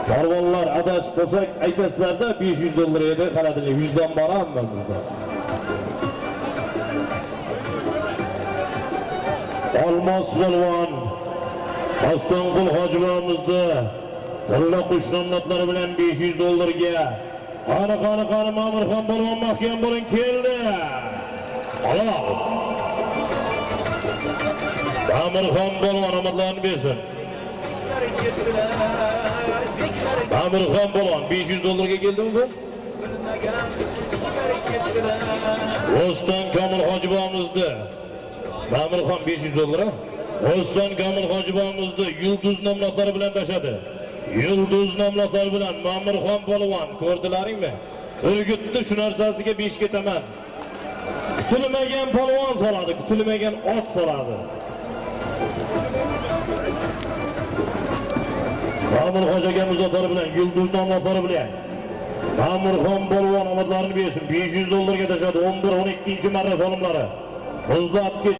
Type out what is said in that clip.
Parvonlar adash qilsak aytasizlarda 500 dollar edi, qaradilar, vijdon bor hammamizda. Olmos polvon Ostonqul hojibimizni tilla qo'shnonotlari bilan 500 dollarga qani Ma'murxon polvon mahkam bo'ling keldi. Alo. Ma'murxon polvon omadlarini bersin. Ma'murxon polvon 500 dollarga keldimi bu? O'ston Komil hojibimizni Ma'murxon 500 dollar. O'ston Komil hojibimizni yulduz nomlari bilan tashadi. Yulduz nomlari bilan Ma'murxon polvon ko'rdilaringmi? O'rgitdi shu narsasiga 5 ketaman. Kutilmagan polvon soladi, kutilmagan ot soladi. Ma'murxon akamiz otlari bilan yulduz nomlari bilan Ma'murxon polvon omadlarini bersin. 500 dollarga tashadi 11-12 marra solimlari. Muzlatgich